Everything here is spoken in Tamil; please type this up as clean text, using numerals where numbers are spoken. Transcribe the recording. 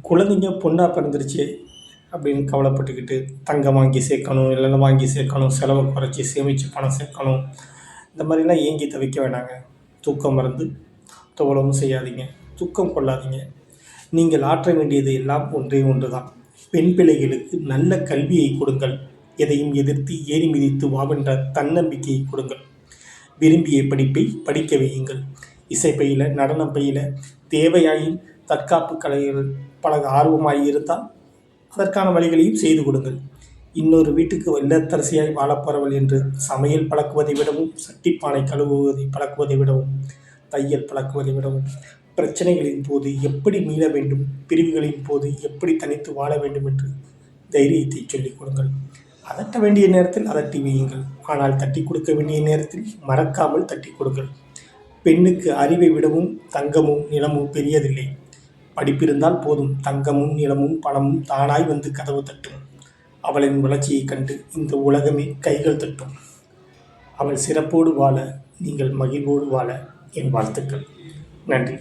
குழந்தைங்க பொண்ணாக பிறந்துருச்சு அப்படின்னு கவலைப்பட்டுக்கிட்டு தங்கம் வாங்கி சேர்க்கணும், இல்லைன்னா வாங்கி சேர்க்கணும், செலவை குறைச்சி சேமித்து பணம் சேர்க்கணும், இந்த மாதிரிலாம் ஏங்கி தவிக்க வேணாங்க. தூக்கம் மருந்து தோழவும் செய்யாதீங்க, தூக்கம் கொள்ளாதீங்க. நீங்கள் ஆற்ற வேண்டியது எல்லாம் ஒன்றே ஒன்று தான். பெண் பிள்ளைகளுக்கு நல்ல கல்வியை கொடுங்கள். எதையும் எதிர்த்து ஏறி மிதித்து வாவென்ற தன்னம்பிக்கையை கொடுங்கள். விரும்பிய படிப்பை படிக்க வையுங்கள். இசை பயில, நடனம் பயில, தேவையாயின் தற்காப்பு கலைகள் பழக ஆர்வமாய் இருந்தால் அதற்கான வழிகளையும் செய்து கொடுங்கள். இன்னொரு வீட்டுக்கு இல்லத்தரசியாய் வாழப்போறவள் என்று சமையல் பழக்குவதை விடவும், சட்டிப்பானை கழுவுவதை பழக்குவதை விடவும், தையல் பழக்குவதை விடவும், பிரச்சனைகளின் போது எப்படி மீள வேண்டும், பிரிவுகளின் போது எப்படி தனித்து வாழ வேண்டும் என்று தைரியத்தை சொல்லிக் கொடுங்கள். அதட்ட வேண்டிய நேரத்தில் அதட்டி வையுங்கள். ஆனால் தட்டி கொடுக்க வேண்டிய நேரத்தில் மறக்காமல் தட்டி கொடுங்கள். பெண்ணுக்கு அறிவை விடவும் தங்கமும் நிலமும் பெரியதில்லை. படிப்பிருந்தால் போதும், தங்கமும் நிலமும் பணமும் தானாய் வந்து கதவு தட்டும். அவளின் வளர்ச்சியைக் கண்டு இந்த உலகமே கைகள் தட்டும். அவள் சிறப்போடு வாழ, நீங்கள் மகிழ்வோடு வாழ என் வாழ்த்துக்கள். நன்றி.